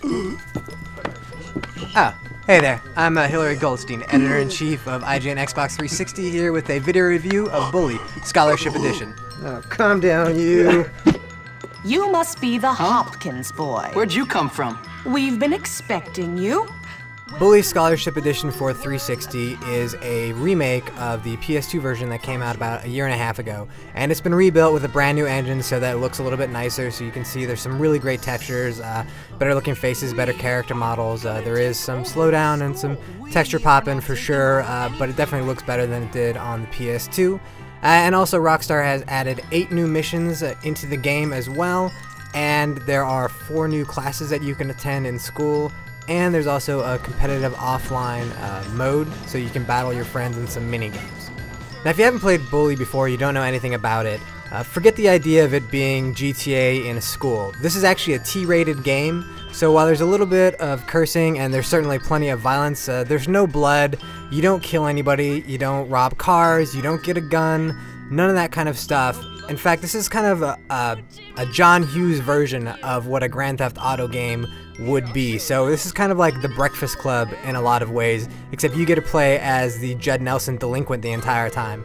Oh, hey there. I'm Hillary Goldstein, Editor-in-Chief of IGN Xbox 360, here with a video review of Bully, Scholarship Edition. Oh, calm down, you. You must be the Hopkins boy. Where'd you come from? We've been expecting you. Bully Scholarship Edition for 360 is a remake of the PS2 version that came out about a year and a half ago, and it's been rebuilt with a brand new engine so that it looks a little bit nicer. So you can see there's some really great textures, better looking faces, better character models. There is some slowdown and some texture popping for sure, but it definitely looks better than it did on the PS2. And also Rockstar has added 8 new missions into the game as well, and there are 4 new classes that you can attend in school. And there's also a competitive offline mode, so you can battle your friends in some mini games. Now, if you haven't played Bully before, you don't know anything about it, forget the idea of it being GTA in a school. This is actually a T-rated game, so while there's a little bit of cursing and there's certainly plenty of violence, there's no blood, you don't kill anybody, you don't rob cars, you don't get a gun, none of that kind of stuff. In fact, this is kind of a John Hughes version of what a Grand Theft Auto game would be. So this is kind of like the Breakfast Club in a lot of ways, except you get to play as the Judd Nelson delinquent the entire time.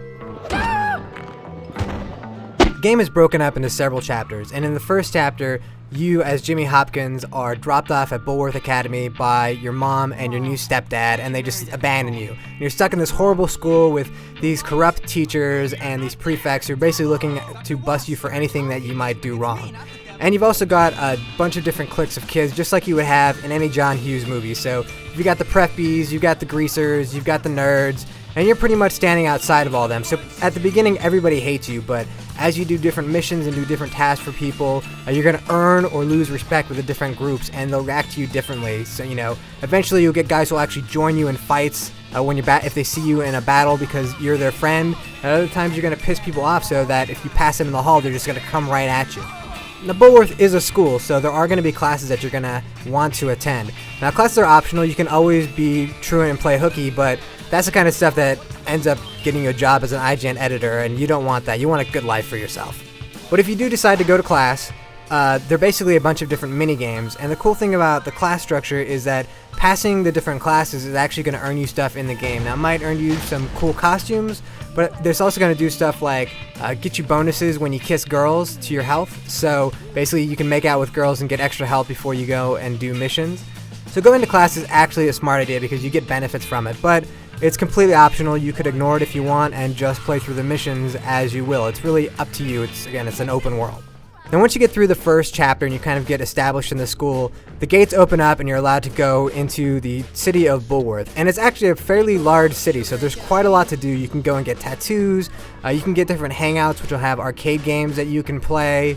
The game is broken up into several chapters, and in the first chapter, you as Jimmy Hopkins are dropped off at Bulworth Academy by your mom and your new stepdad, and they just abandon you. And you're stuck in this horrible school with these corrupt teachers and these prefects who are basically looking to bust you for anything that you might do wrong. And you've also got a bunch of different cliques of kids, just like you would have in any John Hughes movie. So you got the preppies, you've got the greasers, you've got the nerds, and you're pretty much standing outside of all them. So at the beginning, everybody hates you, but as you do different missions and do different tasks for people, you're going to earn or lose respect with the different groups, and they'll react to you differently. So, eventually you'll get guys who will actually join you in fights when you're if they see you in a battle because you're their friend. At other times you're going to piss people off so that if you pass them in the hall, they're just going to come right at you. Now, Bulworth is a school, so there are going to be classes that you're going to want to attend. Now, classes are optional. You can always be truant and play hooky, but that's the kind of stuff that ends up getting you a job as an IGN editor, and you don't want that. You want a good life for yourself. But if you do decide to go to class, they're basically a bunch of different mini-games, and the cool thing about the class structure is that passing the different classes is actually going to earn you stuff in the game. Now, it might earn you some cool costumes, but there's also going to do stuff like get you bonuses when you kiss girls to your health. So basically you can make out with girls and get extra health before you go and do missions. So going to class is actually a smart idea because you get benefits from it, but it's completely optional. You could ignore it if you want and just play through the missions as you will. It's really up to you. It's an open world. Now once you get through the first chapter and you kind of get established in the school, the gates open up and you're allowed to go into the city of Bulworth. And it's actually a fairly large city, so there's quite a lot to do. You can go and get tattoos, you can get different hangouts which will have arcade games that you can play.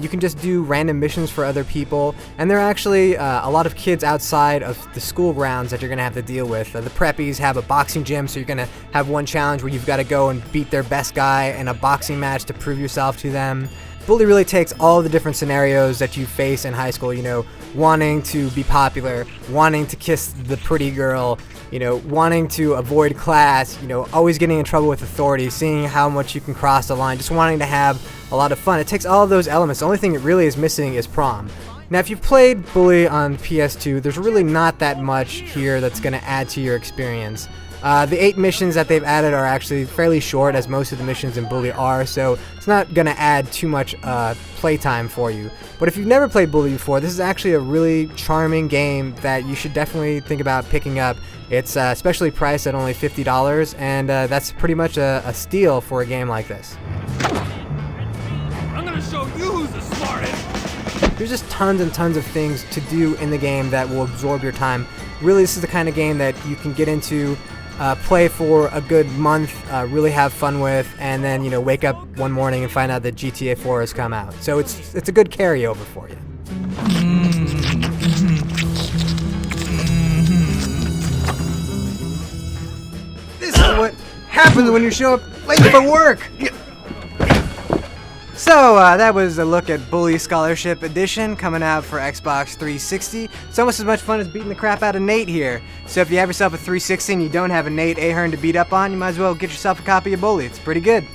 You can just do random missions for other people, and there are actually a lot of kids outside of the school grounds that you're going to have to deal with. The preppies have a boxing gym, so you're going to have one challenge where you've got to go and beat their best guy in a boxing match to prove yourself to them. Bully really takes all the different scenarios that you face in high school, wanting to be popular, wanting to kiss the pretty girl, wanting to avoid class, always getting in trouble with authority, seeing how much you can cross the line, just wanting to have a lot of fun. It takes all of those elements. The only thing it really is missing is prom. Now, if you've played Bully on PS2, there's really not that much here that's going to add to your experience. The 8 missions that they've added are actually fairly short, as most of the missions in Bully are, so it's not going to add too much playtime for you. But if you've never played Bully before, this is actually a really charming game that you should definitely think about picking up. It's specially priced at only $50, and that's pretty much a steal for a game like this. I'm gonna show you who's the smartest! There's just tons and tons of things to do in the game that will absorb your time. Really, this is the kind of game that you can get into, play for a good month, really have fun with, and then wake up one morning and find out that GTA 4 has come out. So it's a good carryover for you. This is what happens when you show up late for work. So, that was a look at Bully Scholarship Edition coming out for Xbox 360. It's almost as much fun as beating the crap out of Nate here. So if you have yourself a 360 and you don't have a Nate Ahern to beat up on, you might as well get yourself a copy of Bully. It's pretty good.